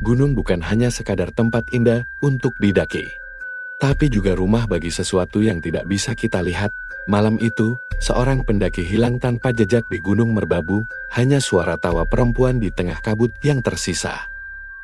gunung bukan hanya sekadar tempat indah untuk didaki, tapi juga rumah bagi sesuatu yang tidak bisa kita lihat. Malam itu, seorang pendaki hilang tanpa jejak di Gunung Merbabu, hanya suara tawa perempuan di tengah kabut yang tersisa.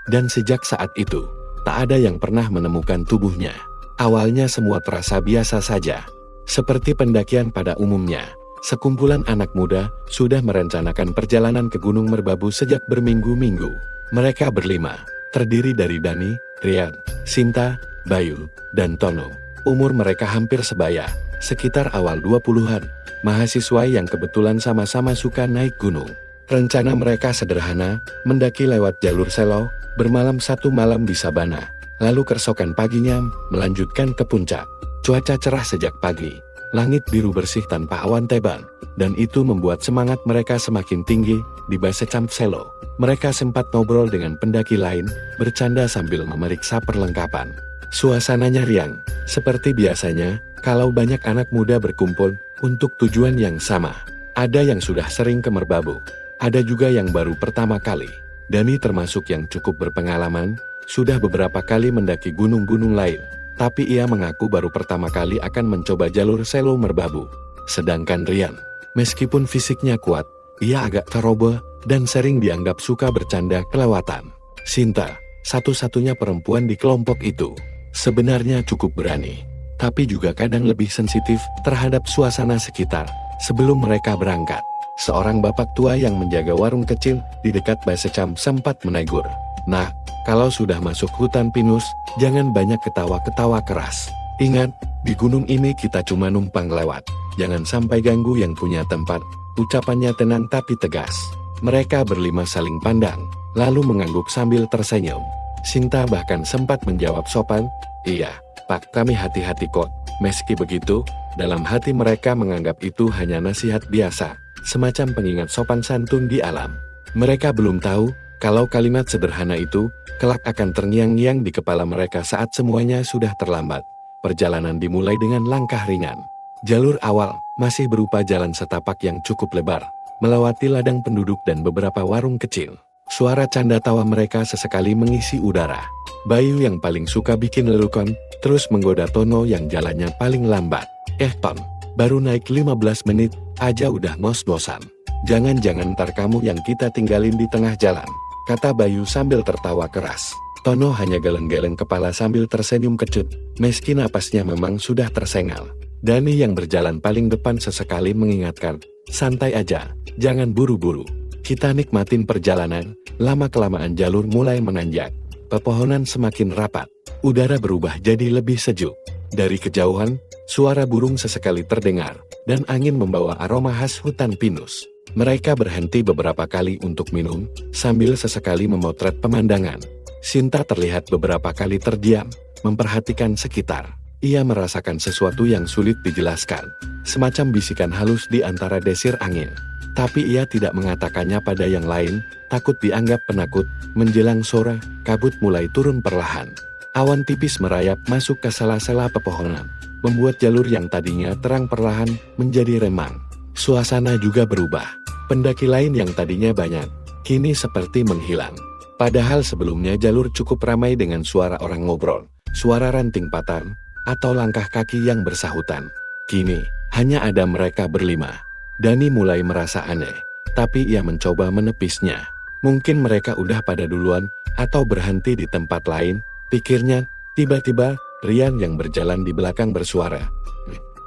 Dan sejak saat itu, tak ada yang pernah menemukan tubuhnya. Awalnya semua terasa biasa saja, seperti pendakian pada umumnya. Sekumpulan anak muda sudah merencanakan perjalanan ke Gunung Merbabu sejak berminggu-minggu. Mereka berlima, terdiri dari Dani, Rian, Sinta, Bayu, dan Tono. Umur mereka hampir sebaya, sekitar awal 20-an, mahasiswa yang kebetulan sama-sama suka naik gunung. Rencana mereka sederhana, mendaki lewat jalur Selo, bermalam satu malam di Sabana, lalu keesokan paginya melanjutkan ke puncak. Cuaca cerah sejak pagi, langit biru bersih tanpa awan tebal, dan itu membuat semangat mereka semakin tinggi. Di base Camp Selo, mereka sempat ngobrol dengan pendaki lain, bercanda sambil memeriksa perlengkapan. Suasananya riang, seperti biasanya, kalau banyak anak muda berkumpul untuk tujuan yang sama. Ada yang sudah sering ke Merbabu, ada juga yang baru pertama kali. Dani termasuk yang cukup berpengalaman, sudah beberapa kali mendaki gunung-gunung lain, tapi ia mengaku baru pertama kali akan mencoba jalur Selo Merbabu. Sedangkan Rian, meskipun fisiknya kuat, ia agak ceroboh dan sering dianggap suka bercanda kelewatan. Sinta, satu-satunya perempuan di kelompok itu, sebenarnya cukup berani, tapi juga kadang lebih sensitif terhadap suasana sekitar. Sebelum mereka berangkat, seorang bapak tua yang menjaga warung kecil di dekat base camp sempat menegur. "Nah, kalau sudah masuk hutan pinus, jangan banyak ketawa-ketawa keras. Ingat, di gunung ini kita cuma numpang lewat. Jangan sampai ganggu yang punya tempat." Ucapannya tenang tapi tegas. Mereka berlima saling pandang, lalu mengangguk sambil tersenyum. Sinta bahkan sempat menjawab sopan, "Iya, Pak, kami hati-hati kok." Meski begitu, dalam hati mereka menganggap itu hanya nasihat biasa, semacam pengingat sopan santun di alam. Mereka belum tahu kalau kalimat sederhana itu kelak akan terngiang-ngiang di kepala mereka saat semuanya sudah terlambat. Perjalanan dimulai dengan langkah ringan. Jalur awal masih berupa jalan setapak yang cukup lebar, melewati ladang penduduk dan beberapa warung kecil. Suara canda tawa mereka sesekali mengisi udara. Bayu yang paling suka bikin lelucon, terus menggoda Tono yang jalannya paling lambat. Ton, baru naik 15 menit aja udah ngos-ngosan. Jangan-jangan ntar kamu yang kita tinggalin di tengah jalan, kata Bayu sambil tertawa keras. Tono hanya geleng-geleng kepala sambil tersenyum kecut, meski napasnya memang sudah tersengal. Dani yang berjalan paling depan sesekali mengingatkan, "Santai aja, jangan buru-buru. Kita nikmatin perjalanan." Lama-kelamaan jalur mulai menanjak. Pepohonan semakin rapat. Udara berubah jadi lebih sejuk. Dari kejauhan, suara burung sesekali terdengar, dan angin membawa aroma khas hutan pinus. Mereka berhenti beberapa kali untuk minum, sambil sesekali memotret pemandangan. Sinta terlihat beberapa kali terdiam, memperhatikan sekitar. Ia merasakan sesuatu yang sulit dijelaskan, semacam bisikan halus di antara desir angin. Tapi ia tidak mengatakannya pada yang lain, takut dianggap penakut. Menjelang sore, kabut mulai turun perlahan. Awan tipis merayap masuk ke sela-sela pepohonan, membuat jalur yang tadinya terang perlahan menjadi remang. Suasana juga berubah. Pendaki lain yang tadinya banyak, kini seperti menghilang. Padahal sebelumnya jalur cukup ramai dengan suara orang ngobrol, suara ranting patah, atau langkah kaki yang bersahutan. Kini, hanya ada mereka berlima. Dani mulai merasa aneh, tapi ia mencoba menepisnya. Mungkin mereka udah pada duluan, atau berhenti di tempat lain, pikirnya. Tiba-tiba, Rian yang berjalan di belakang bersuara,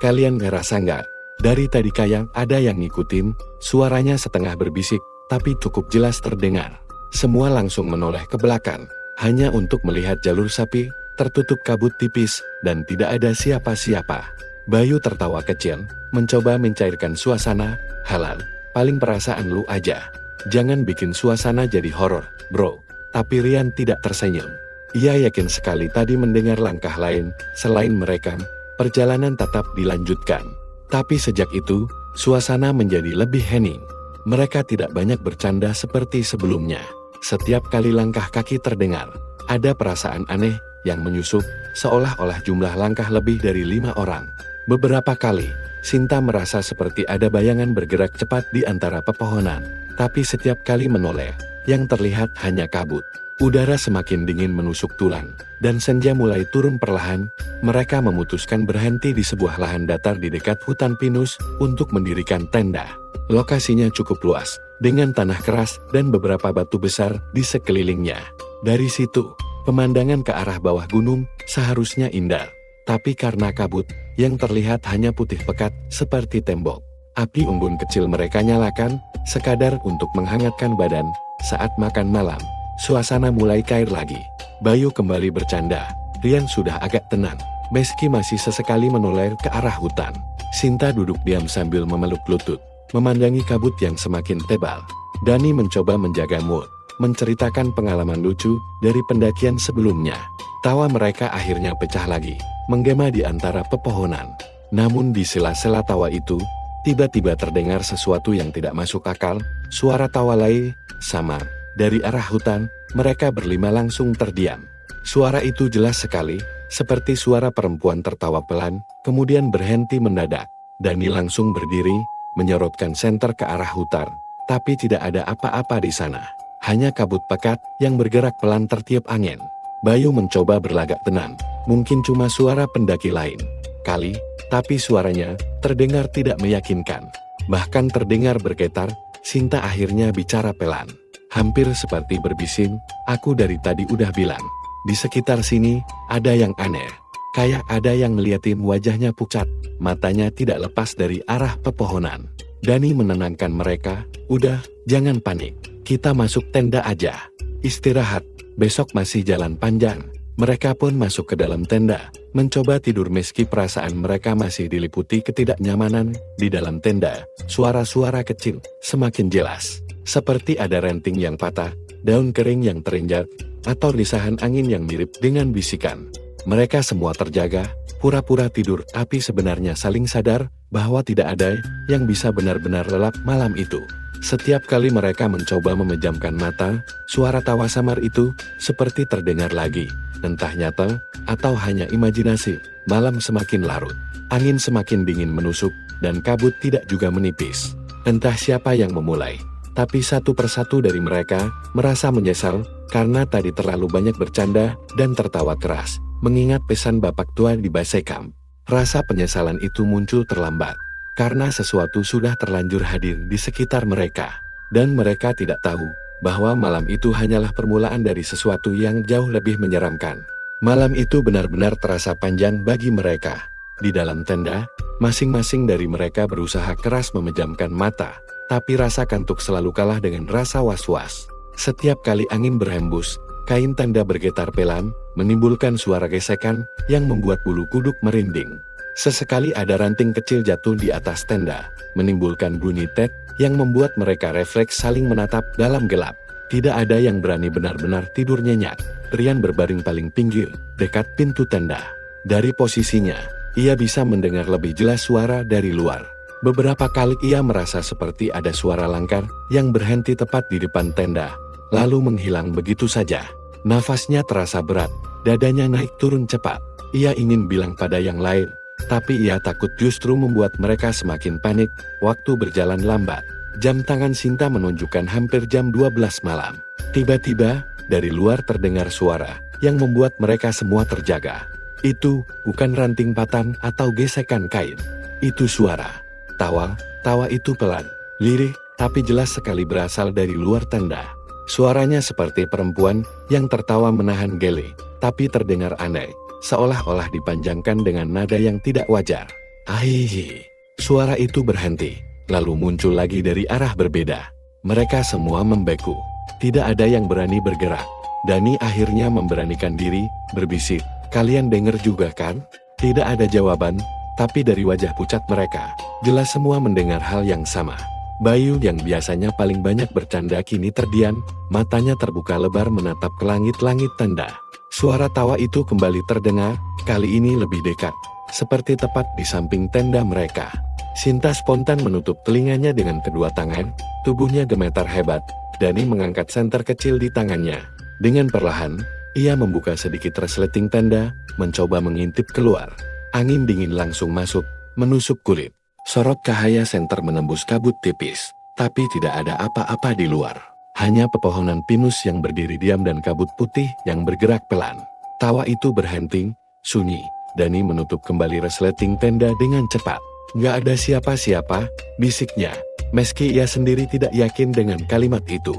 "Kalian ngerasa nggak? Dari tadi kayak ada yang ngikutin." Suaranya setengah berbisik, tapi cukup jelas terdengar. Semua langsung menoleh ke belakang, hanya untuk melihat jalur sapi tertutup kabut tipis, dan tidak ada siapa-siapa. Bayu tertawa kecil, mencoba mencairkan suasana. "Halal, paling perasaan lu aja. Jangan bikin suasana jadi horor, bro." Tapi Rian tidak tersenyum. Ia yakin sekali tadi mendengar langkah lain, selain mereka. Perjalanan tetap dilanjutkan. Tapi sejak itu, suasana menjadi lebih hening. Mereka tidak banyak bercanda seperti sebelumnya. Setiap kali langkah kaki terdengar, ada perasaan aneh yang menyusup, seolah-olah jumlah langkah lebih dari 5 orang. Beberapa kali, Sinta merasa seperti ada bayangan bergerak cepat di antara pepohonan, tapi setiap kali menoleh, yang terlihat hanya kabut. Udara semakin dingin menusuk tulang, dan senja mulai turun perlahan. Mereka memutuskan berhenti di sebuah lahan datar di dekat hutan pinus untuk mendirikan tenda. Lokasinya cukup luas, dengan tanah keras dan beberapa batu besar di sekelilingnya. Dari situ, pemandangan ke arah bawah gunung seharusnya indah. Tapi karena kabut, yang terlihat hanya putih pekat seperti tembok. Api unggun kecil mereka nyalakan, sekadar untuk menghangatkan badan. Saat makan malam, suasana mulai cair lagi. Bayu kembali bercanda. Rian sudah agak tenang, meski masih sesekali menoleh ke arah hutan. Sinta duduk diam sambil memeluk lutut, memandangi kabut yang semakin tebal. Dani mencoba menjaga mood, menceritakan pengalaman lucu dari pendakian sebelumnya. Tawa mereka akhirnya pecah lagi, menggema di antara pepohonan. Namun di sela-sela tawa itu, tiba-tiba terdengar sesuatu yang tidak masuk akal. Suara tawa lay, samar. Dari arah hutan, mereka berlima langsung terdiam. Suara itu jelas sekali, seperti suara perempuan tertawa pelan, kemudian berhenti mendadak. Dani langsung berdiri, menyorotkan senter ke arah hutan, tapi tidak ada apa-apa di sana. Hanya kabut pekat yang bergerak pelan tertiup angin. Bayu mencoba berlagak tenang, mungkin cuma suara pendaki lain kali, tapi suaranya terdengar tidak meyakinkan. Bahkan terdengar bergetar. Sinta akhirnya bicara pelan, hampir seperti berbisin, "Aku dari tadi udah bilang, di sekitar sini ada yang aneh. Kayak ada yang ngeliatin wajahnya pucat, matanya tidak lepas dari arah pepohonan." Dani menenangkan mereka, "Udah, jangan panik. Kita masuk tenda aja. Istirahat, besok masih jalan panjang." Mereka pun masuk ke dalam tenda, mencoba tidur meski perasaan mereka masih diliputi ketidaknyamanan. Di dalam tenda, suara-suara kecil semakin jelas, seperti ada ranting yang patah, daun kering yang terinjak, atau risahan angin yang mirip dengan bisikan. Mereka semua terjaga, pura-pura tidur, tapi sebenarnya saling sadar bahwa tidak ada yang bisa benar-benar lelap malam itu. Setiap kali mereka mencoba memejamkan mata, suara tawa samar itu seperti terdengar lagi. Entah nyata atau hanya imajinasi. Malam semakin larut, angin semakin dingin menusuk, dan kabut tidak juga menipis. Entah siapa yang memulai, tapi satu persatu dari mereka merasa menyesal karena tadi terlalu banyak bercanda dan tertawa keras, mengingat pesan bapak tua di base camp. Rasa penyesalan itu muncul terlambat, karena sesuatu sudah terlanjur hadir di sekitar mereka, dan mereka tidak tahu bahwa malam itu hanyalah permulaan dari sesuatu yang jauh lebih menyeramkan. Malam itu benar-benar terasa panjang bagi mereka. Di dalam tenda, masing-masing dari mereka berusaha keras memejamkan mata, tapi rasa kantuk selalu kalah dengan rasa was-was. Setiap kali angin berhembus, kain tenda bergetar pelan, menimbulkan suara gesekan yang membuat bulu kuduk merinding. Sesekali ada ranting kecil jatuh di atas tenda, menimbulkan bunyi tet yang membuat mereka refleks saling menatap dalam gelap. Tidak ada yang berani benar-benar tidur nyenyak. Rian berbaring paling pinggir, dekat pintu tenda. Dari posisinya, ia bisa mendengar lebih jelas suara dari luar. Beberapa kali ia merasa seperti ada suara langkah yang berhenti tepat di depan tenda, lalu menghilang begitu saja. Nafasnya terasa berat, dadanya naik turun cepat. Ia ingin bilang pada yang lain, tapi ia takut justru membuat mereka semakin panik. Waktu berjalan lambat. Jam tangan Sinta menunjukkan hampir jam 12 malam. Tiba-tiba, dari luar terdengar suara yang membuat mereka semua terjaga. Itu bukan ranting patan atau gesekan kain. Itu suara tawa. Tawa itu pelan, lirih, tapi jelas sekali berasal dari luar tenda. Suaranya seperti perempuan yang tertawa menahan gele, tapi terdengar aneh, seolah-olah dipanjangkan dengan nada yang tidak wajar. Ahihi. Suara itu berhenti, lalu muncul lagi dari arah berbeda. Mereka semua membeku. Tidak ada yang berani bergerak. Dani akhirnya memberanikan diri, berbisik, "Kalian dengar juga kan?" Tidak ada jawaban, tapi dari wajah pucat mereka, jelas semua mendengar hal yang sama. Bayu yang biasanya paling banyak bercanda kini terdiam, matanya terbuka lebar menatap ke langit-langit tenda. Suara tawa itu kembali terdengar, kali ini lebih dekat, seperti tepat di samping tenda mereka. Sinta spontan menutup telinganya dengan kedua tangan, tubuhnya gemetar hebat. Dani mengangkat senter kecil di tangannya. Dengan perlahan, ia membuka sedikit resleting tenda, mencoba mengintip keluar. Angin dingin langsung masuk, menusuk kulit. Sorot cahaya senter menembus kabut tipis, tapi tidak ada apa-apa di luar. Hanya pepohonan pinus yang berdiri diam dan kabut putih yang bergerak pelan. Tawa itu berhenti, sunyi. Dani menutup kembali resleting tenda dengan cepat. Nggak ada siapa-siapa, bisiknya. Meski ia sendiri tidak yakin dengan kalimat itu.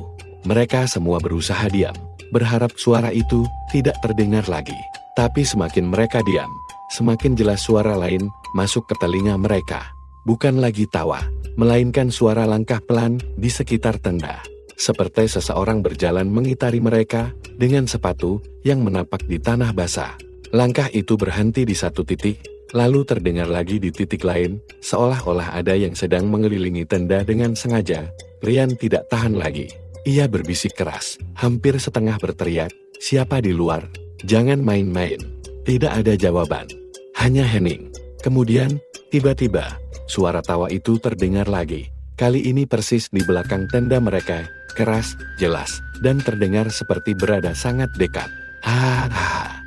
Mereka semua berusaha diam, berharap suara itu tidak terdengar lagi. Tapi semakin mereka diam, semakin jelas suara lain masuk ke telinga mereka. Bukan lagi tawa, melainkan suara langkah pelan di sekitar tenda. Seperti seseorang berjalan mengitari mereka dengan sepatu yang menapak di tanah basah. Langkah itu berhenti di satu titik, lalu terdengar lagi di titik lain, seolah-olah ada yang sedang mengelilingi tenda dengan sengaja. Rian tidak tahan lagi. Ia berbisik keras, hampir setengah berteriak, "Siapa di luar? Jangan main-main." Tidak ada jawaban, hanya hening. Kemudian, tiba-tiba, suara tawa itu terdengar lagi. Kali ini persis di belakang tenda mereka, keras, jelas, dan terdengar seperti berada sangat dekat. Hahaha.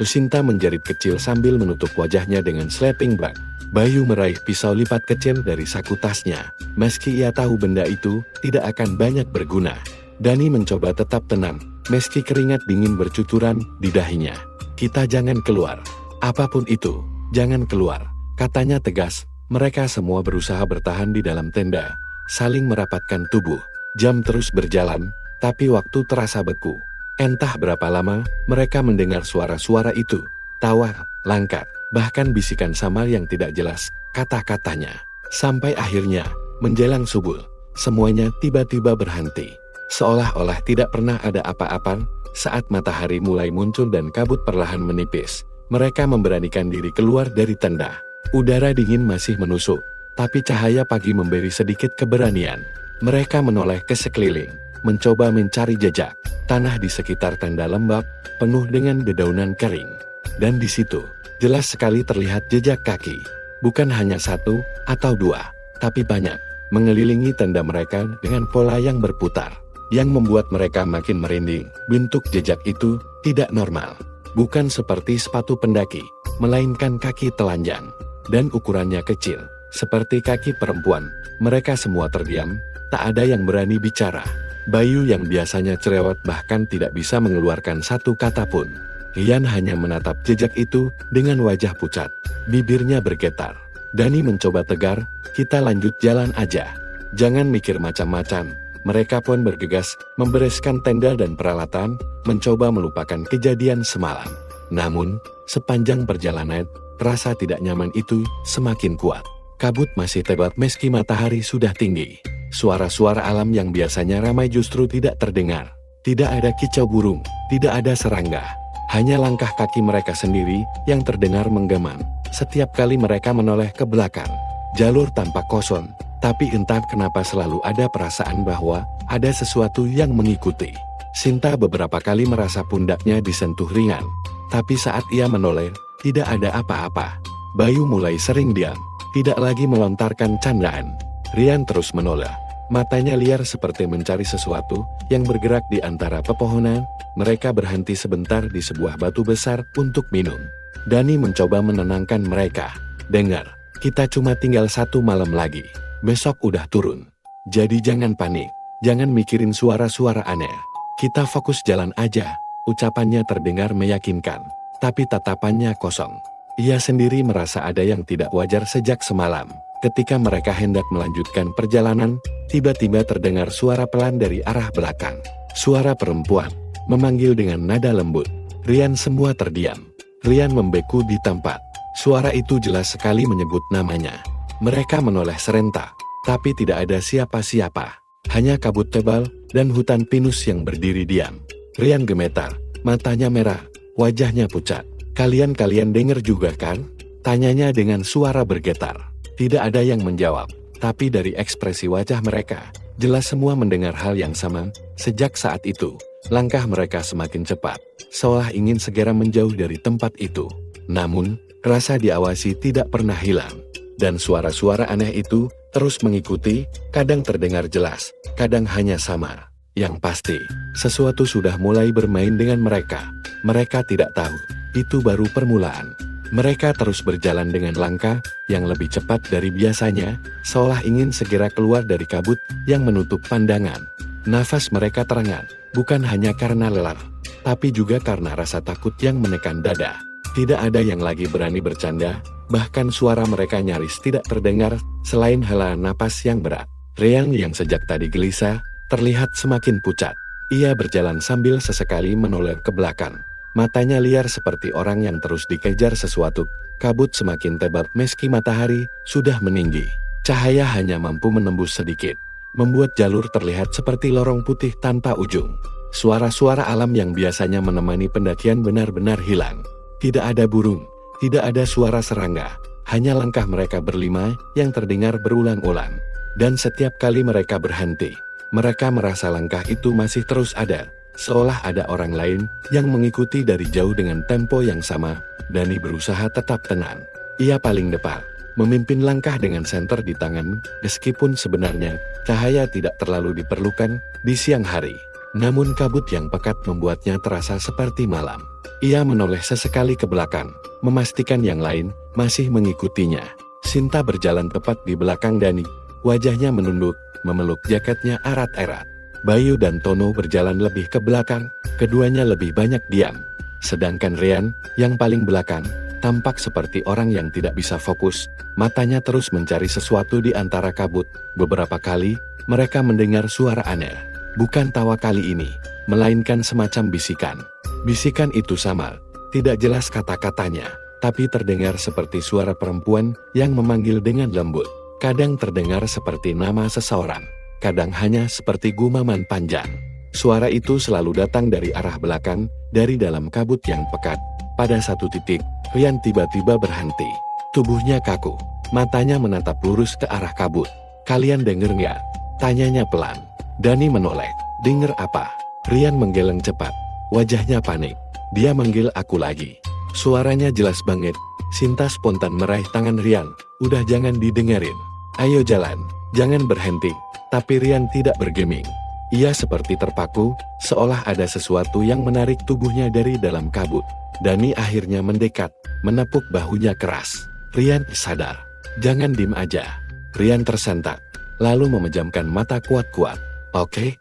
Lucinta menjerit kecil sambil menutup wajahnya dengan sleeping bag. Bayu meraih pisau lipat kecil dari saku tasnya. Meski ia tahu benda itu tidak akan banyak berguna. Dani mencoba tetap tenang, meski keringat dingin bercucuran di dahinya. "Kita jangan keluar. Apapun itu, jangan keluar," katanya tegas. Mereka semua berusaha bertahan di dalam tenda, saling merapatkan tubuh. Jam terus berjalan, tapi waktu terasa beku. Entah berapa lama, mereka mendengar suara-suara itu. Tawa, langkah, bahkan bisikan samar yang tidak jelas, kata-katanya. Sampai akhirnya, menjelang subuh, semuanya tiba-tiba berhenti. Seolah-olah tidak pernah ada apa-apa. Saat matahari mulai muncul dan kabut perlahan menipis, mereka memberanikan diri keluar dari tenda. Udara dingin masih menusuk, tapi cahaya pagi memberi sedikit keberanian. Mereka menoleh ke sekeliling, mencoba mencari jejak. Tanah di sekitar tenda lembab, penuh dengan dedaunan kering. Dan di situ, jelas sekali terlihat jejak kaki. Bukan hanya satu atau dua, tapi banyak, mengelilingi tenda mereka dengan pola yang berputar, yang membuat mereka makin merinding. Bentuk jejak itu tidak normal. Bukan seperti sepatu pendaki, melainkan kaki telanjang. Dan ukurannya kecil, seperti kaki perempuan. Mereka semua terdiam, tak ada yang berani bicara. Bayu yang biasanya cerewet bahkan tidak bisa mengeluarkan satu kata pun. Rian hanya menatap jejak itu dengan wajah pucat. Bibirnya bergetar. Dani mencoba tegar, "Kita lanjut jalan aja. Jangan mikir macam-macam." Mereka pun bergegas, membereskan tenda dan peralatan, mencoba melupakan kejadian semalam. Namun, sepanjang perjalanan, rasa tidak nyaman itu semakin kuat. Kabut masih tebal meski matahari sudah tinggi. Suara-suara alam yang biasanya ramai justru tidak terdengar. Tidak ada kicau burung, tidak ada serangga. Hanya langkah kaki mereka sendiri yang terdengar menggema. Setiap kali mereka menoleh ke belakang, jalur tampak kosong. Tapi entah kenapa selalu ada perasaan bahwa ada sesuatu yang mengikuti. Sinta beberapa kali merasa pundaknya disentuh ringan. Tapi saat ia menoleh, tidak ada apa-apa. Bayu mulai sering diam, tidak lagi melontarkan candaan. Rian terus menoleh. Matanya liar seperti mencari sesuatu yang bergerak di antara pepohonan. Mereka berhenti sebentar di sebuah batu besar untuk minum. Dani mencoba menenangkan mereka. "Dengar, kita cuma tinggal 1 malam lagi. Besok udah turun. Jadi jangan panik, jangan mikirin suara-suara aneh. Kita fokus jalan aja." Ucapannya terdengar meyakinkan, tapi tatapannya kosong. Ia sendiri merasa ada yang tidak wajar sejak semalam. Ketika mereka hendak melanjutkan perjalanan, tiba-tiba terdengar suara pelan dari arah belakang. Suara perempuan, memanggil dengan nada lembut. Rian semua terdiam. Rian membeku di tempat. Suara itu jelas sekali menyebut namanya. Mereka menoleh serentak, tapi tidak ada siapa-siapa. Hanya kabut tebal dan hutan pinus yang berdiri diam. Rian gemetar, matanya merah, wajahnya pucat. Kalian dengar juga kan?" Tanyanya dengan suara bergetar. Tidak ada yang menjawab, tapi dari ekspresi wajah mereka, jelas semua mendengar hal yang sama. Sejak saat itu, langkah mereka semakin cepat, seolah ingin segera menjauh dari tempat itu. Namun, rasa diawasi tidak pernah hilang. Dan suara-suara aneh itu terus mengikuti, kadang terdengar jelas, kadang hanya samar. Yang pasti, sesuatu sudah mulai bermain dengan mereka. Mereka tidak tahu, itu baru permulaan. Mereka terus berjalan dengan langkah yang lebih cepat dari biasanya, seolah ingin segera keluar dari kabut yang menutup pandangan. Nafas mereka terengat, bukan hanya karena lelah, tapi juga karena rasa takut yang menekan dada. Tidak ada yang lagi berani bercanda, bahkan suara mereka nyaris tidak terdengar, selain helaan napas yang berat. Ryan yang sejak tadi gelisah, terlihat semakin pucat. Ia berjalan sambil sesekali menoleh ke belakang. Matanya liar seperti orang yang terus dikejar sesuatu. Kabut semakin tebal meski matahari sudah meninggi. Cahaya hanya mampu menembus sedikit, membuat jalur terlihat seperti lorong putih tanpa ujung. Suara-suara alam yang biasanya menemani pendakian benar-benar hilang. Tidak ada burung, tidak ada suara serangga, hanya langkah mereka berlima yang terdengar berulang-ulang. Dan setiap kali mereka berhenti, mereka merasa langkah itu masih terus ada, seolah ada orang lain yang mengikuti dari jauh dengan tempo yang sama. Dani berusaha tetap tenang. Ia paling depan, memimpin langkah dengan senter di tangan, meskipun sebenarnya cahaya tidak terlalu diperlukan di siang hari. Namun kabut yang pekat membuatnya terasa seperti malam. Ia menoleh sesekali ke belakang, memastikan yang lain masih mengikutinya. Sinta berjalan tepat di belakang Dani, wajahnya menunduk, memeluk jaketnya erat-erat. Bayu dan Tono berjalan lebih ke belakang, keduanya lebih banyak diam. Sedangkan Ryan, yang paling belakang, tampak seperti orang yang tidak bisa fokus, matanya terus mencari sesuatu di antara kabut. Beberapa kali, mereka mendengar suara aneh. Bukan tawa kali ini, melainkan semacam bisikan. Bisikan itu samar, tidak jelas kata-katanya, tapi terdengar seperti suara perempuan yang memanggil dengan lembut. Kadang terdengar seperti nama seseorang, kadang hanya seperti gumaman panjang. Suara itu selalu datang dari arah belakang, dari dalam kabut yang pekat. Pada satu titik, Ryan tiba-tiba berhenti. Tubuhnya kaku, matanya menatap lurus ke arah kabut. "Kalian denger nggak?" tanyanya pelan. Dani menoleh. "Denger apa?" Ryan menggeleng cepat. Wajahnya panik. Dia manggil aku lagi. Suaranya jelas banget. Sinta spontan meraih tangan Ryan. "Udah jangan didengerin. Ayo jalan, jangan berhenti." Tapi Ryan tidak bergeming. Ia seperti terpaku, seolah ada sesuatu yang menarik tubuhnya dari dalam kabut. Dani akhirnya mendekat, menepuk bahunya keras. "Ryan, sadar. Jangan dim aja." Ryan tersentak, lalu memejamkan mata kuat-kuat. Oke,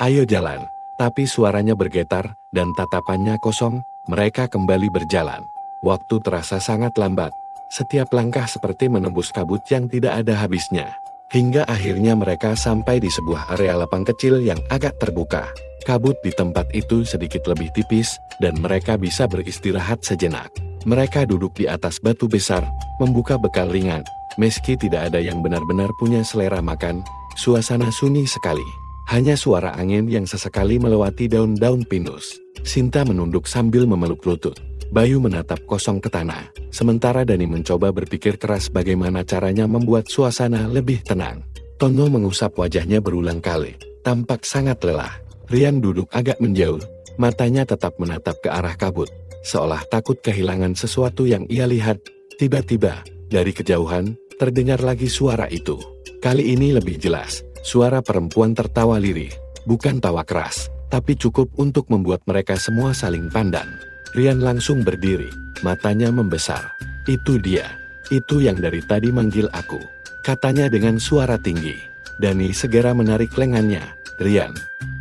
ayo jalan." Tapi suaranya bergetar, dan tatapannya kosong. Mereka kembali berjalan. Waktu terasa sangat lambat. Setiap langkah seperti menembus kabut yang tidak ada habisnya. Hingga akhirnya mereka sampai di sebuah area lapang kecil yang agak terbuka. Kabut di tempat itu sedikit lebih tipis, dan mereka bisa beristirahat sejenak. Mereka duduk di atas batu besar, membuka bekal ringan. Meski tidak ada yang benar-benar punya selera makan, suasana sunyi sekali. Hanya suara angin yang sesekali melewati daun-daun pinus. Sinta menunduk sambil memeluk lutut. Bayu menatap kosong ke tanah, sementara Dani mencoba berpikir keras bagaimana caranya membuat suasana lebih tenang. Tono mengusap wajahnya berulang kali, tampak sangat lelah. Ryan duduk agak menjauh, matanya tetap menatap ke arah kabut, seolah takut kehilangan sesuatu yang ia lihat. Tiba-tiba, dari kejauhan, terdengar lagi suara itu. Kali ini lebih jelas. Suara perempuan tertawa lirih, bukan tawa keras, tapi cukup untuk membuat mereka semua saling pandang. Ryan langsung berdiri, matanya membesar. "Itu dia, itu yang dari tadi manggil aku," katanya dengan suara tinggi. Dani segera menarik lengannya. "Ryan,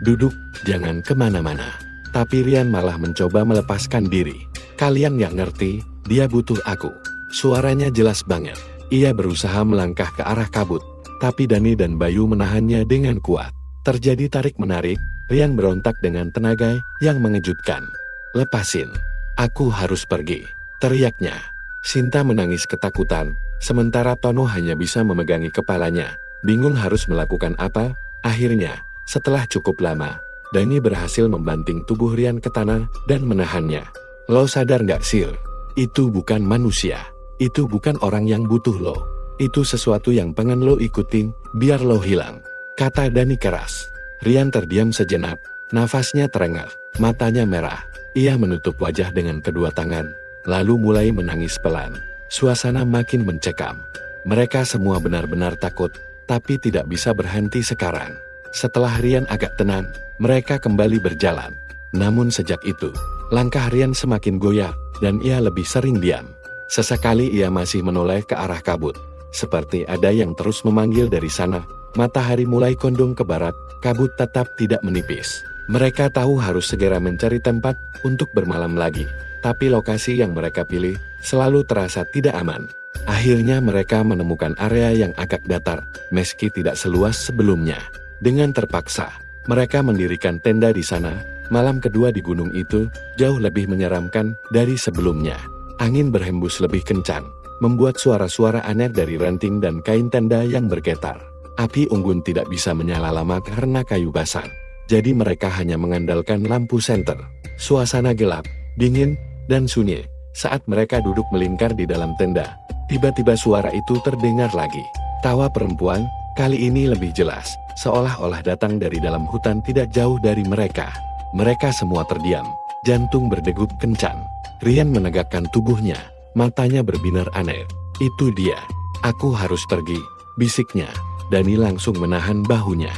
duduk, jangan kemana-mana." Tapi Ryan malah mencoba melepaskan diri. "Kalian nggak ngerti, dia butuh aku." Suaranya jelas banget. Ia berusaha melangkah ke arah kabut, tapi Dani dan Bayu menahannya dengan kuat. Terjadi tarik-menarik, Ryan berontak dengan tenaga yang mengejutkan. "Lepasin, aku harus pergi," teriaknya. Sinta menangis ketakutan, sementara Tono hanya bisa memegangi kepalanya, bingung harus melakukan apa. Akhirnya, setelah cukup lama, Dani berhasil membanting tubuh Ryan ke tanah dan menahannya. "Lo sadar nggak, Sir? Itu bukan manusia. Itu bukan orang yang butuh lo. Itu sesuatu yang pengen lo ikutin, biar lo hilang," kata Dani keras. Ryan terdiam sejenak, nafasnya terengah, matanya merah. Ia menutup wajah dengan kedua tangan, lalu mulai menangis pelan. Suasana makin mencekam. Mereka semua benar-benar takut, tapi tidak bisa berhenti sekarang. Setelah Ryan agak tenang, mereka kembali berjalan. Namun sejak itu, langkah Ryan semakin goyah, dan ia lebih sering diam. Sesekali ia masih menoleh ke arah kabut, seperti ada yang terus memanggil dari sana. matahari mulai condong ke barat, kabut tetap tidak menipis. Mereka tahu harus segera mencari tempat untuk bermalam lagi, tapi lokasi yang mereka pilih selalu terasa tidak aman. Akhirnya mereka menemukan area yang agak datar, meski tidak seluas sebelumnya. Dengan terpaksa, mereka mendirikan tenda di sana. Malam kedua di gunung itu jauh lebih menyeramkan dari sebelumnya. Angin berhembus lebih kencang, membuat suara-suara aneh dari ranting dan kain tenda yang bergetar. Api unggun tidak bisa menyala lama karena kayu basah, jadi mereka hanya mengandalkan lampu senter. Suasana gelap, dingin, dan sunyi. Saat mereka duduk melingkar di dalam tenda, tiba-tiba suara itu terdengar lagi. Tawa perempuan, kali ini lebih jelas, seolah-olah datang dari dalam hutan tidak jauh dari mereka. Mereka semua terdiam, jantung berdegup kencang. Rian menegakkan tubuhnya, matanya berbinar aneh. Itu dia. Aku harus pergi, bisiknya. Dani langsung menahan bahunya.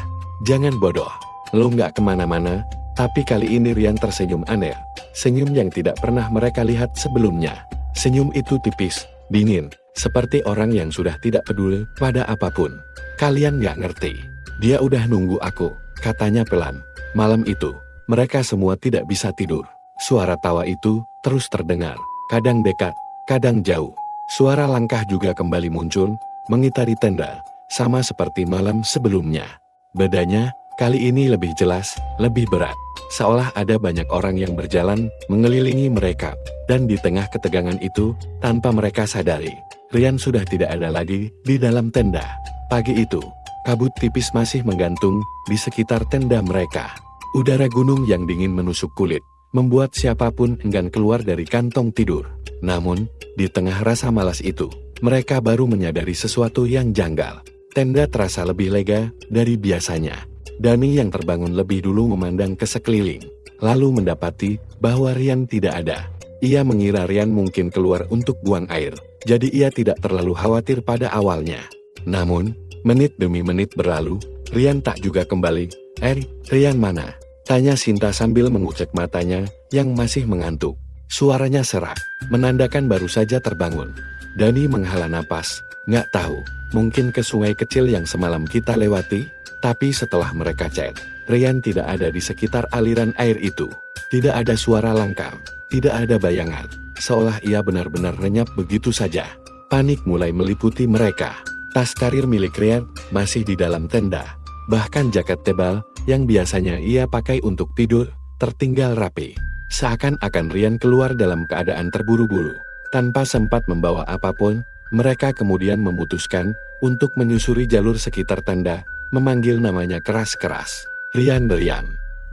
Jangan bodoh, lo nggak kemana-mana. Tapi kali ini Rian tersenyum aneh. Senyum yang tidak pernah mereka lihat sebelumnya. Senyum itu tipis, dingin, seperti orang yang sudah tidak peduli pada apapun. Kalian nggak ngerti. Dia udah nunggu aku, katanya pelan. Malam itu, mereka semua tidak bisa tidur. Suara tawa itu terus terdengar, kadang dekat, kadang jauh. Suara langkah juga kembali muncul, mengitari tenda, sama seperti malam sebelumnya. Bedanya, kali ini lebih jelas, lebih berat. Seolah ada banyak orang yang berjalan, mengelilingi mereka. Dan di tengah ketegangan itu, tanpa mereka sadari, Rian sudah tidak ada lagi di dalam tenda. Pagi itu, kabut tipis masih menggantung di sekitar tenda mereka. Udara gunung yang dingin menusuk kulit, membuat siapapun enggan keluar dari kantong tidur. Namun, di tengah rasa malas itu, mereka baru menyadari sesuatu yang janggal. Tenda terasa lebih lega dari biasanya. Dani yang terbangun lebih dulu memandang ke sekeliling, lalu mendapati bahwa Rian tidak ada. Ia mengira Rian mungkin keluar untuk buang air, jadi ia tidak terlalu khawatir pada awalnya. Namun, menit demi menit berlalu, Rian tak juga kembali. Rian mana? Tanya Sinta sambil mengucek matanya yang masih mengantuk. Suaranya serak, menandakan baru saja terbangun. Dani menghela napas, nggak tahu, mungkin ke sungai kecil yang semalam kita lewati. Tapi setelah mereka cek, Rian tidak ada di sekitar aliran air itu. Tidak ada suara langkah, tidak ada bayangan, seolah ia benar-benar lenyap begitu saja. Panik mulai meliputi mereka. Tas karir milik Rian masih di dalam tenda. Bahkan jaket tebal yang biasanya ia pakai untuk tidur, tertinggal rapi. Seakan-akan Rian keluar dalam keadaan terburu-buru. Tanpa sempat membawa apapun, mereka kemudian memutuskan untuk menyusuri jalur sekitar tenda, memanggil namanya keras-keras. Rian,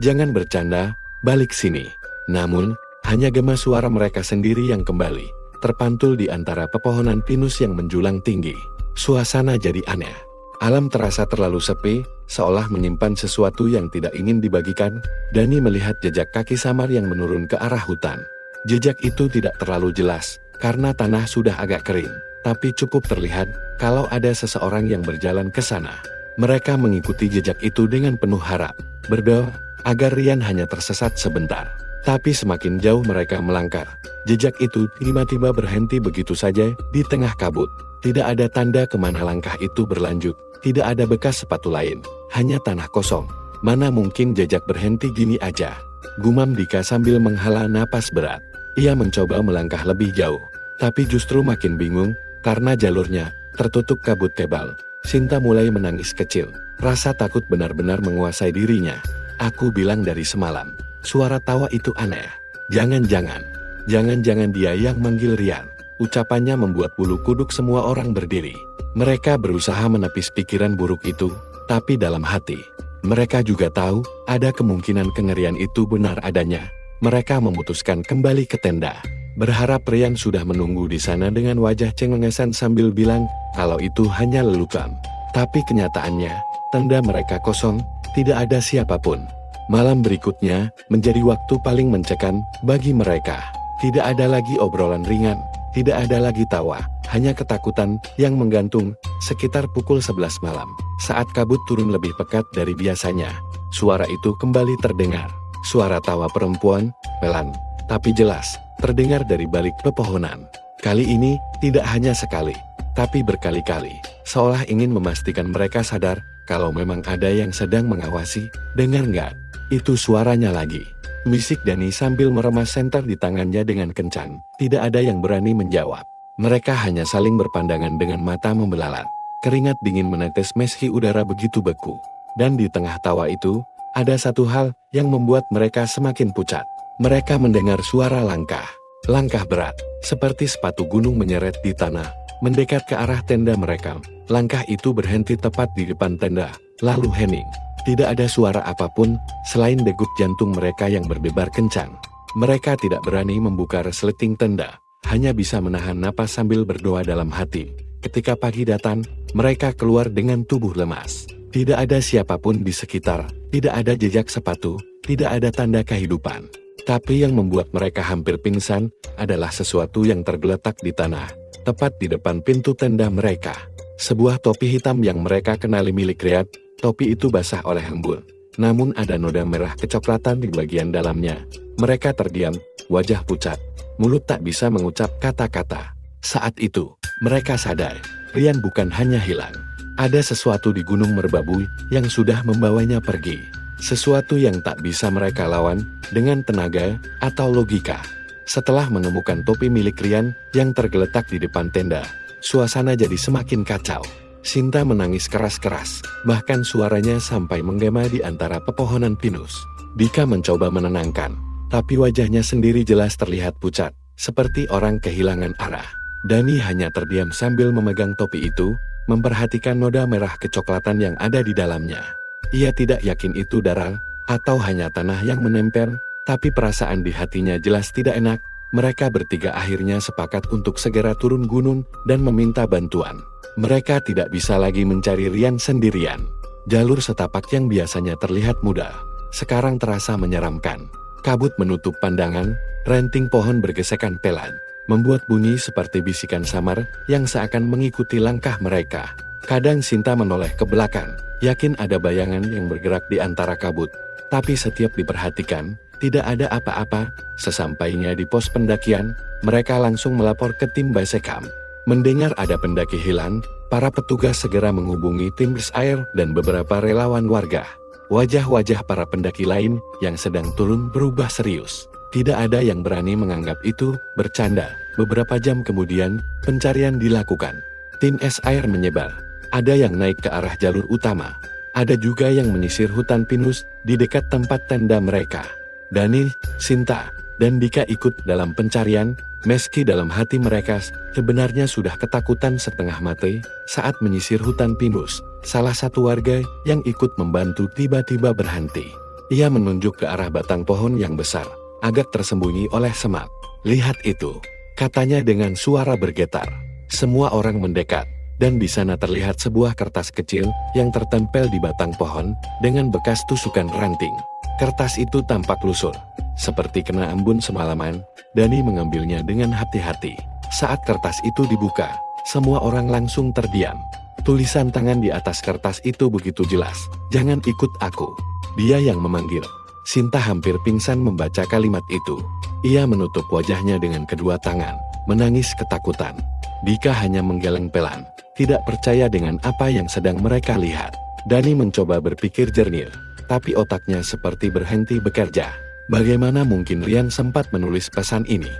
jangan bercanda, balik sini. Namun, hanya gema suara mereka sendiri yang kembali, terpantul di antara pepohonan pinus yang menjulang tinggi. Suasana jadi aneh. Alam terasa terlalu sepi, seolah menyimpan sesuatu yang tidak ingin dibagikan. Dani melihat jejak kaki samar yang menurun ke arah hutan. Jejak itu tidak terlalu jelas, karena tanah sudah agak kering. Tapi cukup terlihat, kalau ada seseorang yang berjalan ke sana. Mereka mengikuti jejak itu dengan penuh harap, berdoa agar Rian hanya tersesat sebentar. Tapi semakin jauh mereka melangkah, jejak itu tiba-tiba berhenti begitu saja di tengah kabut. Tidak ada tanda kemana langkah itu berlanjut, tidak ada bekas sepatu lain, hanya tanah kosong. Mana mungkin jejak berhenti gini aja? Gumam Dika sambil menghela napas berat. Ia mencoba melangkah lebih jauh, tapi justru makin bingung, karena jalurnya tertutup kabut tebal. Sinta mulai menangis kecil, rasa takut benar-benar menguasai dirinya. Aku bilang dari semalam, suara tawa itu aneh. Jangan-jangan dia yang manggil Rian. Ucapannya membuat bulu kuduk semua orang berdiri. Mereka berusaha menepis pikiran buruk itu, tapi dalam hati, mereka juga tahu, ada kemungkinan kengerian itu benar adanya. Mereka memutuskan kembali ke tenda. Berharap Rian sudah menunggu di sana dengan wajah cengengesan sambil bilang, kalau itu hanya lelucon. Tapi kenyataannya, tenda mereka kosong, tidak ada siapapun. Malam berikutnya, menjadi waktu paling mencekam bagi mereka. Tidak ada lagi obrolan ringan, tidak ada lagi tawa, hanya ketakutan yang menggantung. Sekitar pukul 11 malam, saat kabut turun lebih pekat dari biasanya, suara itu kembali terdengar. Suara tawa perempuan, pelan, tapi jelas, terdengar dari balik pepohonan. Kali ini, tidak hanya sekali, tapi berkali-kali, seolah ingin memastikan mereka sadar kalau memang ada yang sedang mengawasi, dengar nggak? Itu suaranya lagi. Bisik Dani sambil meremas senter di tangannya dengan kencang. Tidak ada yang berani menjawab. Mereka hanya saling berpandangan dengan mata membelalak. Keringat dingin menetes meski udara begitu beku. Dan di tengah tawa itu, ada satu hal yang membuat mereka semakin pucat. Mereka mendengar suara langkah. Langkah berat, seperti sepatu gunung menyeret di tanah, mendekat ke arah tenda mereka. Langkah itu berhenti tepat di depan tenda, lalu hening. Tidak ada suara apapun, selain degup jantung mereka yang berdebar kencang. Mereka tidak berani membuka resleting tenda, hanya bisa menahan napas sambil berdoa dalam hati. Ketika pagi datang, mereka keluar dengan tubuh lemas. Tidak ada siapapun di sekitar, tidak ada jejak sepatu, tidak ada tanda kehidupan. Tapi yang membuat mereka hampir pingsan, adalah sesuatu yang tergeletak di tanah, tepat di depan pintu tenda mereka. Sebuah topi hitam yang mereka kenali milik Riyad. Topi itu basah oleh embun, namun ada noda merah kecoklatan di bagian dalamnya. Mereka terdiam, wajah pucat, mulut tak bisa mengucap kata-kata. Saat itu, mereka sadar, Rian bukan hanya hilang. Ada sesuatu di Gunung Merbabu yang sudah membawanya pergi. Sesuatu yang tak bisa mereka lawan dengan tenaga atau logika. Setelah menemukan topi milik Rian yang tergeletak di depan tenda, suasana jadi semakin kacau. Sinta menangis keras-keras, bahkan suaranya sampai menggema di antara pepohonan pinus. Dika mencoba menenangkan, tapi wajahnya sendiri jelas terlihat pucat, seperti orang kehilangan arah. Dani hanya terdiam sambil memegang topi itu, memperhatikan noda merah kecoklatan yang ada di dalamnya. Ia tidak yakin itu darah, atau hanya tanah yang menempel, tapi perasaan di hatinya jelas tidak enak. Mereka bertiga akhirnya sepakat untuk segera turun gunung dan meminta bantuan. Mereka tidak bisa lagi mencari Rian sendirian. Jalur setapak yang biasanya terlihat mudah, sekarang terasa menyeramkan. Kabut menutup pandangan, ranting pohon bergesekan pelan, membuat bunyi seperti bisikan samar yang seakan mengikuti langkah mereka. Kadang Sinta menoleh ke belakang, yakin ada bayangan yang bergerak di antara kabut. Tapi setiap diperhatikan, tidak ada apa-apa. Sesampainya di pos pendakian, mereka langsung melapor ke tim Basekam. Mendengar ada pendaki hilang, para petugas segera menghubungi tim Air dan beberapa relawan warga. Wajah-wajah para pendaki lain yang sedang turun berubah serius. Tidak ada yang berani menganggap itu bercanda. Beberapa jam kemudian, pencarian dilakukan. Tim Air menyebar. Ada yang naik ke arah jalur utama. Ada juga yang menyisir hutan pinus di dekat tempat tenda mereka. Dani, Sinta, dan Dika ikut dalam pencarian, meski dalam hati mereka sebenarnya sudah ketakutan setengah mati saat menyisir hutan pinus. Salah satu warga yang ikut membantu tiba-tiba berhenti. Ia menunjuk ke arah batang pohon yang besar, agak tersembunyi oleh semak. "Lihat itu," katanya dengan suara bergetar. Semua orang mendekat, dan di sana terlihat sebuah kertas kecil yang tertempel di batang pohon dengan bekas tusukan ranting. Kertas itu tampak lusuh, seperti kena embun semalaman. Dani mengambilnya dengan hati-hati. Saat kertas itu dibuka, semua orang langsung terdiam. Tulisan tangan di atas kertas itu begitu jelas, "Jangan ikut aku." Dia yang memanggil. Sinta hampir pingsan membaca kalimat itu. Ia menutup wajahnya dengan kedua tangan, menangis ketakutan. Dika hanya menggeleng pelan, tidak percaya dengan apa yang sedang mereka lihat. Dani mencoba berpikir jernih, tapi otaknya seperti berhenti bekerja. Bagaimana mungkin Rian sempat menulis pesan ini?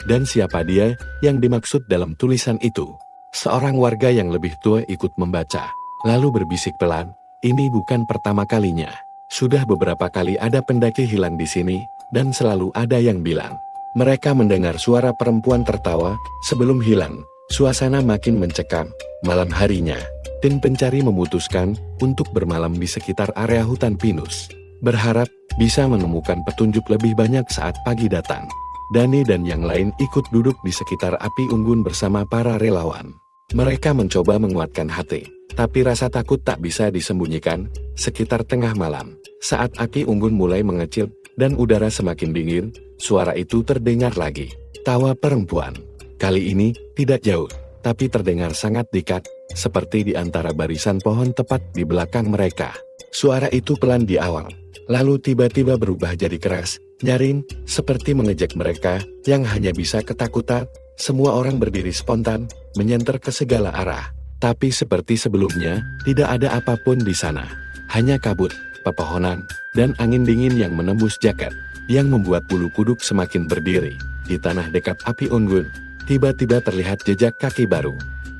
Dan siapa dia yang dimaksud dalam tulisan itu? Seorang warga yang lebih tua ikut membaca, lalu berbisik pelan, "Ini bukan pertama kalinya. Sudah beberapa kali ada pendaki hilang di sini, dan selalu ada yang bilang." Mereka mendengar suara perempuan tertawa. Sebelum hilang, suasana makin mencekam. Malam harinya, tim pencari memutuskan untuk bermalam di sekitar area hutan pinus, berharap bisa menemukan petunjuk lebih banyak saat pagi datang. Dani dan yang lain ikut duduk di sekitar api unggun bersama para relawan. Mereka mencoba menguatkan hati, tapi rasa takut tak bisa disembunyikan. Sekitar tengah malam, saat api unggun mulai mengecil dan udara semakin dingin, suara itu terdengar lagi. Tawa perempuan. Kali ini tidak jauh, tapi terdengar sangat dekat, seperti di antara barisan pohon tepat di belakang mereka. Suara itu pelan di awal, lalu tiba-tiba berubah jadi keras, nyaring, seperti mengejek mereka yang hanya bisa ketakutan. Semua orang berdiri spontan, menyenter ke segala arah. Tapi seperti sebelumnya, tidak ada apapun di sana. Hanya kabut, pepohonan, dan angin dingin yang menembus jaket, yang membuat bulu kuduk semakin berdiri. Di tanah dekat api unggun, tiba-tiba terlihat jejak kaki baru.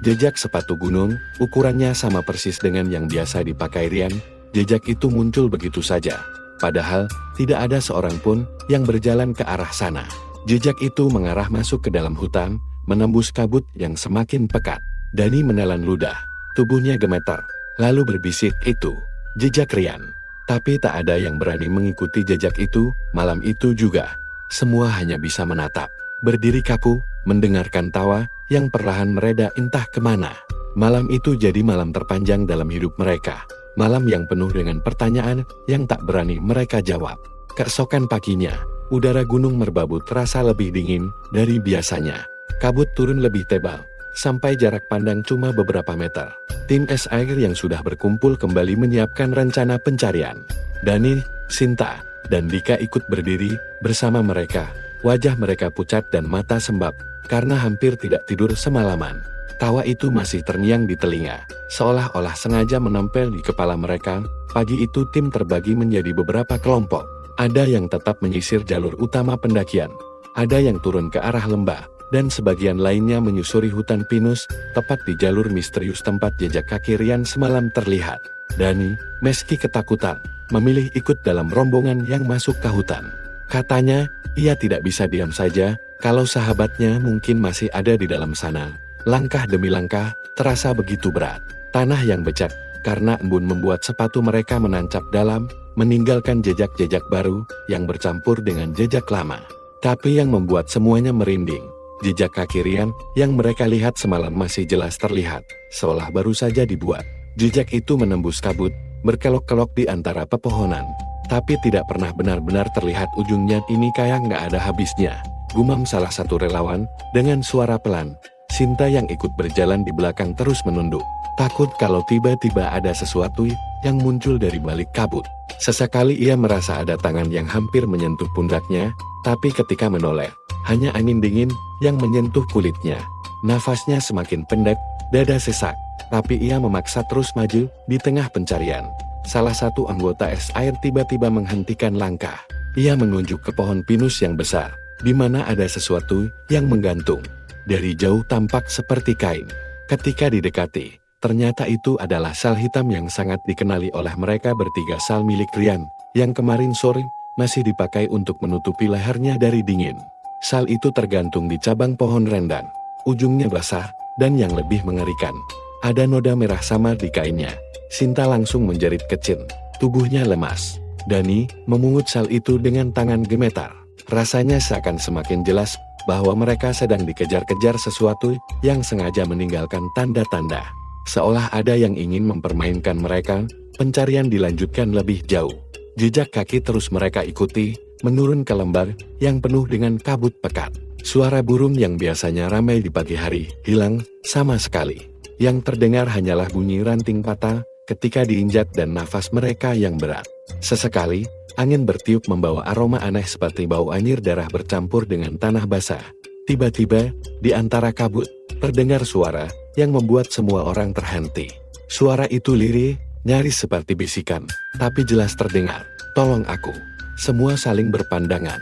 Jejak sepatu gunung, ukurannya sama persis dengan yang biasa dipakai Rian. Jejak itu muncul begitu saja. Padahal, tidak ada seorang pun yang berjalan ke arah sana. Jejak itu mengarah masuk ke dalam hutan, menembus kabut yang semakin pekat. Dani menelan ludah, tubuhnya gemetar, lalu berbisik, "Itu jejak Rian." Tapi tak ada yang berani mengikuti jejak itu. Malam itu juga, semua hanya bisa menatap, berdiri kaku, mendengarkan tawa yang perlahan mereda entah kemana. Malam itu jadi malam terpanjang dalam hidup mereka. Malam yang penuh dengan pertanyaan yang tak berani mereka jawab. Keesokan paginya, udara Gunung Merbabu terasa lebih dingin dari biasanya. Kabut turun lebih tebal, sampai jarak pandang cuma beberapa meter. Tim SAIR yang sudah berkumpul kembali menyiapkan rencana pencarian. Dani, Sinta, dan Dika ikut berdiri bersama mereka. Wajah mereka pucat dan mata sembab, karena hampir tidak tidur semalaman. Tawa itu masih terngiang di telinga, seolah-olah sengaja menempel di kepala mereka. Pagi itu tim terbagi menjadi beberapa kelompok. Ada yang tetap menyisir jalur utama pendakian, ada yang turun ke arah lembah, dan sebagian lainnya menyusuri hutan pinus, tepat di jalur misterius tempat jejak kaki Rian semalam terlihat. Dani, meski ketakutan, memilih ikut dalam rombongan yang masuk ke hutan. Katanya, ia tidak bisa diam saja, kalau sahabatnya mungkin masih ada di dalam sana. Langkah demi langkah, terasa begitu berat. Tanah yang becek, karena embun membuat sepatu mereka menancap dalam, meninggalkan jejak-jejak baru, yang bercampur dengan jejak lama. Tapi yang membuat semuanya merinding, jejak kaki Rian yang mereka lihat semalam masih jelas terlihat, seolah baru saja dibuat. Jejak itu menembus kabut, berkelok-kelok di antara pepohonan, tapi tidak pernah benar-benar terlihat ujungnya. "Ini kayak nggak ada habisnya," gumam salah satu relawan dengan suara pelan. Sinta yang ikut berjalan di belakang terus menunduk, takut kalau tiba-tiba ada sesuatu yang muncul dari balik kabut. Sesekali ia merasa ada tangan yang hampir menyentuh pundaknya, tapi ketika menoleh, hanya angin dingin yang menyentuh kulitnya. Nafasnya semakin pendek, dada sesak, tapi ia memaksa terus maju di tengah pencarian. Salah satu anggota SAIR tiba-tiba menghentikan langkah. Ia menunjuk ke pohon pinus yang besar, di mana ada sesuatu yang menggantung. Dari jauh tampak seperti kain. Ketika didekati, ternyata itu adalah sal hitam yang sangat dikenali oleh mereka bertiga. Sal milik Rian, yang kemarin sore masih dipakai untuk menutupi lehernya dari dingin. Sal itu tergantung di cabang pohon rendan. Ujungnya basah, dan yang lebih mengerikan, ada noda merah samar di kainnya. Sinta langsung menjerit kecil, tubuhnya lemas. Dani memungut sal itu dengan tangan gemetar. Rasanya seakan semakin jelas bahwa mereka sedang dikejar-kejar sesuatu yang sengaja meninggalkan tanda-tanda. Seolah ada yang ingin mempermainkan mereka. Pencarian dilanjutkan lebih jauh. Jejak kaki terus mereka ikuti, menurun ke lembar yang penuh dengan kabut pekat. Suara burung yang biasanya ramai di pagi hari hilang sama sekali. Yang terdengar hanyalah bunyi ranting patah ketika diinjak dan nafas mereka yang berat. Sesekali, angin bertiup membawa aroma aneh seperti bau anyir darah bercampur dengan tanah basah. Tiba-tiba, di antara kabut, terdengar suara yang membuat semua orang terhenti. Suara itu lirih, nyaris seperti bisikan, tapi jelas terdengar, "Tolong aku." Semua saling berpandangan.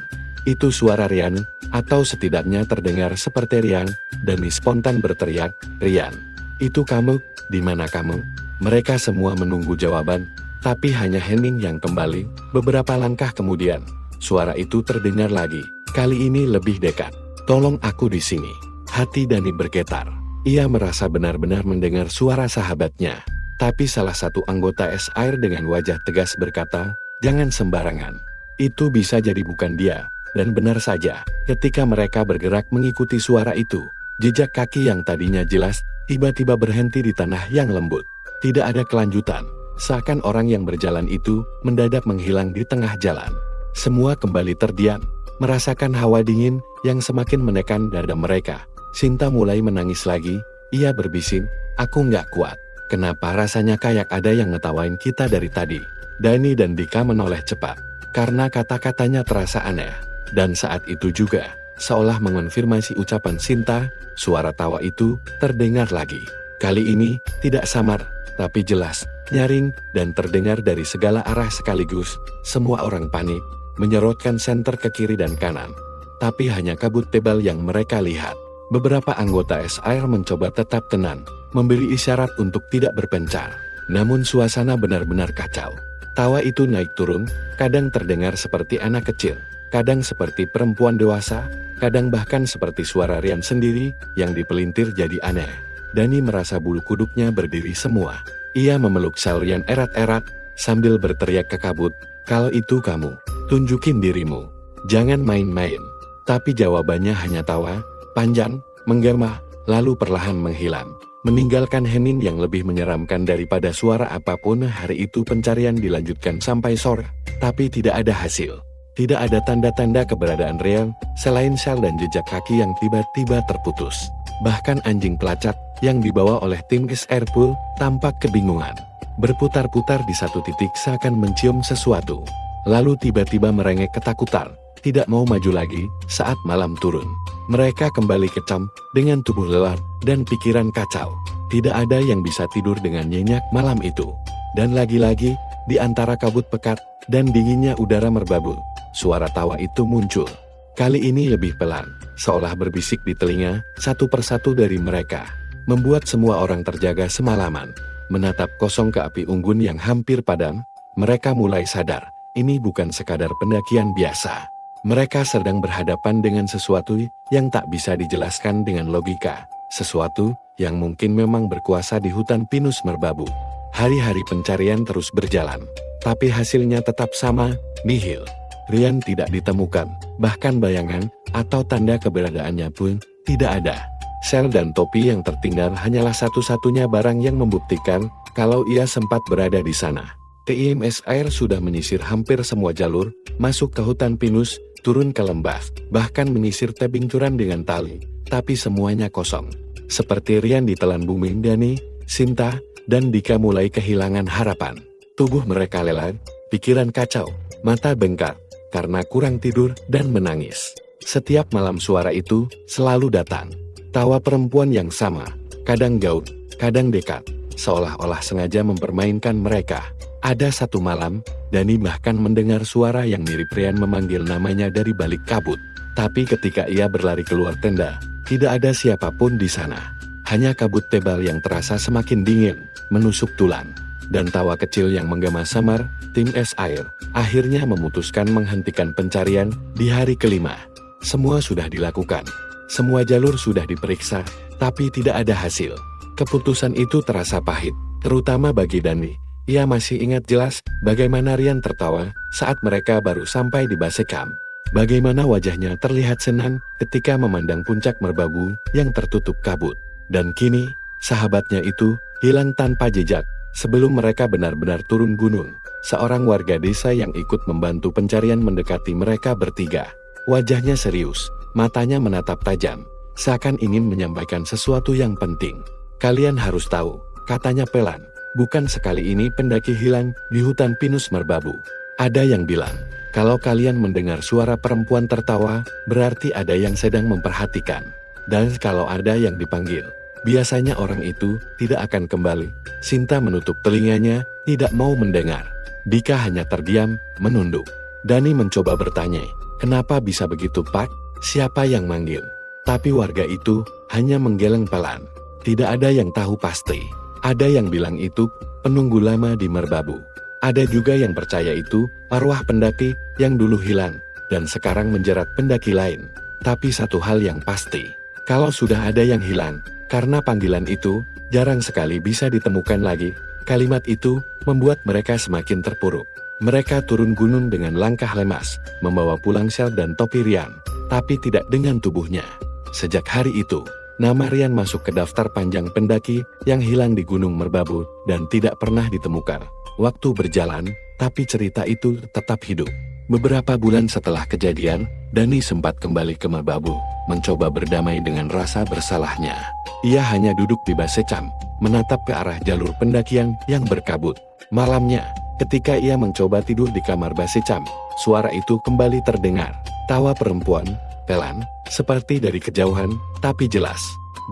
Itu suara Rian, atau setidaknya terdengar seperti Rian. Dani spontan berteriak, "Rian, itu kamu? Di mana kamu?" Mereka semua menunggu jawaban, tapi hanya Henning yang kembali. Beberapa langkah kemudian, suara itu terdengar lagi, kali ini lebih dekat. "Tolong aku di sini." Hati Dani bergetar. Ia merasa benar-benar mendengar suara sahabatnya. Tapi salah satu anggota SAIR dengan wajah tegas berkata, "Jangan sembarangan. Itu bisa jadi bukan dia." Dan benar saja, ketika mereka bergerak mengikuti suara itu, jejak kaki yang tadinya jelas, tiba-tiba berhenti di tanah yang lembut. Tidak ada kelanjutan, seakan orang yang berjalan itu mendadak menghilang di tengah jalan. Semua kembali terdiam, merasakan hawa dingin yang semakin menekan dada mereka. Sinta mulai menangis lagi. Ia berbisik, "Aku nggak kuat. Kenapa rasanya kayak ada yang ngetawain kita dari tadi?" Dani dan Dika menoleh cepat, karena kata-katanya terasa aneh. Dan saat itu juga, seolah mengonfirmasi ucapan Sinta, suara tawa itu terdengar lagi. Kali ini, tidak samar, tapi jelas, nyaring, dan terdengar dari segala arah sekaligus. Semua orang panik, menyorotkan senter ke kiri dan kanan. Tapi hanya kabut tebal yang mereka lihat. Beberapa anggota SR mencoba tetap tenang, memberi isyarat untuk tidak berpencar. Namun suasana benar-benar kacau. Tawa itu naik turun, kadang terdengar seperti anak kecil, kadang seperti perempuan dewasa, kadang bahkan seperti suara Rian sendiri yang dipelintir jadi aneh. Dani merasa bulu kuduknya berdiri semua. Ia memeluk Shal Rian erat-erat sambil berteriak ke kabut, "Kalau itu kamu, tunjukin dirimu. Jangan main-main." Tapi jawabannya hanya tawa, panjang, menggema, lalu perlahan menghilang. Meninggalkan hening yang lebih menyeramkan daripada suara apapun. Hari itu pencarian dilanjutkan sampai sore, tapi tidak ada hasil. Tidak ada tanda-tanda keberadaan Rian, selain Shal dan jejak kaki yang tiba-tiba terputus. Bahkan anjing pelacak yang dibawa oleh tim SR Pool tampak kebingungan. Berputar-putar di satu titik seakan mencium sesuatu. Lalu tiba-tiba merengek ketakutan, tidak mau maju lagi saat malam turun. Mereka kembali kecam dengan tubuh lelah dan pikiran kacau. Tidak ada yang bisa tidur dengan nyenyak malam itu. Dan lagi-lagi, di antara kabut pekat dan dinginnya udara merbabu, suara tawa itu muncul. Kali ini lebih pelan, seolah berbisik di telinga satu persatu dari mereka. Membuat semua orang terjaga semalaman. Menatap kosong ke api unggun yang hampir padam, mereka mulai sadar, ini bukan sekadar pendakian biasa. Mereka sedang berhadapan dengan sesuatu yang tak bisa dijelaskan dengan logika. Sesuatu yang mungkin memang berkuasa di hutan pinus merbabu. Hari-hari pencarian terus berjalan, tapi hasilnya tetap sama, nihil. Rian tidak ditemukan, bahkan bayangan atau tanda keberadaannya pun tidak ada. Shal dan topi yang tertinggal hanyalah satu-satunya barang yang membuktikan kalau ia sempat berada di sana. Tim SR sudah menyisir hampir semua jalur, masuk ke hutan pinus, turun ke lembah, bahkan menyisir tebing curam dengan tali, tapi semuanya kosong. Seperti Rian ditelan bumi, Dani, Sinta, dan Dika mulai kehilangan harapan. Tubuh mereka lelah, pikiran kacau, mata bengkak, karena kurang tidur dan menangis. Setiap malam suara itu selalu datang. Tawa perempuan yang sama, kadang gaul, kadang dekat, seolah-olah sengaja mempermainkan mereka. Ada satu malam, Dani bahkan mendengar suara yang mirip Rian memanggil namanya dari balik kabut. Tapi ketika ia berlari keluar tenda, tidak ada siapapun di sana. Hanya kabut tebal yang terasa semakin dingin, menusuk tulang. Dan tawa kecil yang menggema samar. Tim SR akhirnya memutuskan menghentikan pencarian di hari kelima. Semua sudah dilakukan. Semua jalur sudah diperiksa, tapi tidak ada hasil. Keputusan itu terasa pahit, terutama bagi Dani. Ia masih ingat jelas bagaimana Rian tertawa saat mereka baru sampai di base camp. Bagaimana wajahnya terlihat senang ketika memandang puncak merbabu yang tertutup kabut. Dan kini, sahabatnya itu hilang tanpa jejak. Sebelum mereka benar-benar turun gunung, seorang warga desa yang ikut membantu pencarian mendekati mereka bertiga. Wajahnya serius, matanya menatap tajam, seakan ingin menyampaikan sesuatu yang penting. "Kalian harus tahu," katanya pelan. "Bukan sekali ini pendaki hilang di hutan pinus merbabu. Ada yang bilang, kalau kalian mendengar suara perempuan tertawa, berarti ada yang sedang memperhatikan. Dan kalau ada yang dipanggil, biasanya orang itu tidak akan kembali." Sinta menutup telinganya, tidak mau mendengar. Dika hanya terdiam, menunduk. Dani mencoba bertanya, "Kenapa bisa begitu, Pak? Siapa yang manggil?" Tapi warga itu hanya menggeleng pelan. Tidak ada yang tahu pasti. Ada yang bilang itu penunggu lama di merbabu. Ada juga yang percaya itu arwah pendaki yang dulu hilang dan sekarang menjerat pendaki lain. Tapi satu hal yang pasti, kalau sudah ada yang hilang, karena panggilan itu jarang sekali bisa ditemukan lagi. Kalimat itu membuat mereka semakin terpuruk. Mereka turun gunung dengan langkah lemas, membawa pulang Shal dan topi Rian, tapi tidak dengan tubuhnya. Sejak hari itu, nama Rian masuk ke daftar panjang pendaki yang hilang di Gunung Merbabu dan tidak pernah ditemukan. Waktu berjalan, tapi cerita itu tetap hidup. Beberapa bulan setelah kejadian, Dani sempat kembali ke Merbabu, mencoba berdamai dengan rasa bersalahnya. Ia hanya duduk di base camp, menatap ke arah jalur pendakian yang berkabut. Malamnya, ketika ia mencoba tidur di kamar base camp, suara itu kembali terdengar. Tawa perempuan, pelan, seperti dari kejauhan, tapi jelas.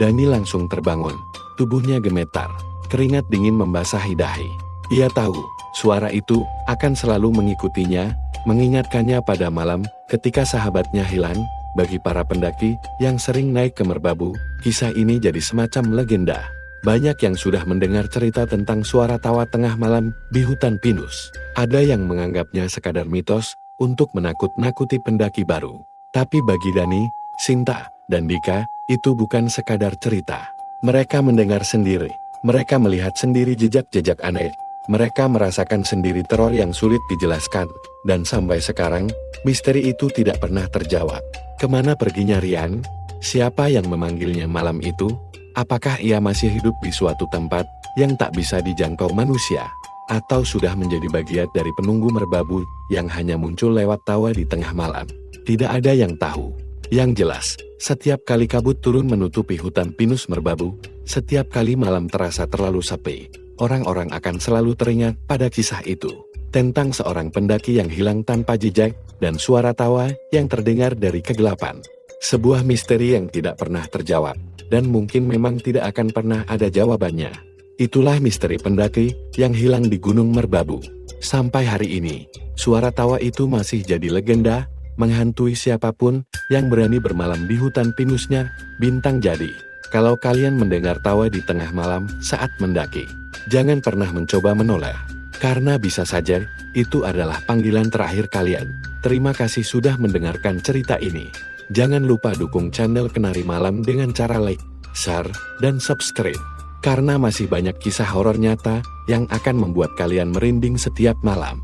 Dani langsung terbangun. Tubuhnya gemetar, keringat dingin membasahi dahi. Ia tahu, suara itu akan selalu mengikutinya, mengingatkannya pada malam ketika sahabatnya hilang. Bagi para pendaki yang sering naik ke Merbabu, kisah ini jadi semacam legenda. Banyak yang sudah mendengar cerita tentang suara tawa tengah malam di hutan pinus. Ada yang menganggapnya sekadar mitos untuk menakut-nakuti pendaki baru. Tapi bagi Dani, Sinta, dan Dika, itu bukan sekadar cerita. Mereka mendengar sendiri, mereka melihat sendiri jejak-jejak aneh. Mereka merasakan sendiri teror yang sulit dijelaskan, dan sampai sekarang, misteri itu tidak pernah terjawab. Kemana perginya Rian? Siapa yang memanggilnya malam itu? Apakah ia masih hidup di suatu tempat yang tak bisa dijangkau manusia? Atau sudah menjadi bagian dari penunggu Merbabu yang hanya muncul lewat tawa di tengah malam? Tidak ada yang tahu. Yang jelas, setiap kali kabut turun menutupi hutan pinus Merbabu, setiap kali malam terasa terlalu sepi, orang-orang akan selalu teringat pada kisah itu. Tentang seorang pendaki yang hilang tanpa jejak, dan suara tawa yang terdengar dari kegelapan. Sebuah misteri yang tidak pernah terjawab, dan mungkin memang tidak akan pernah ada jawabannya. Itulah misteri pendaki yang hilang di Gunung Merbabu. Sampai hari ini, suara tawa itu masih jadi legenda, menghantui siapapun yang berani bermalam di hutan pinusnya, Bintang Jadi. Kalau kalian mendengar tawa di tengah malam saat mendaki, jangan pernah mencoba menoleh. Karena bisa saja, itu adalah panggilan terakhir kalian. Terima kasih sudah mendengarkan cerita ini. Jangan lupa dukung channel Kenari Malam dengan cara like, share, dan subscribe. Karena masih banyak kisah horor nyata yang akan membuat kalian merinding setiap malam.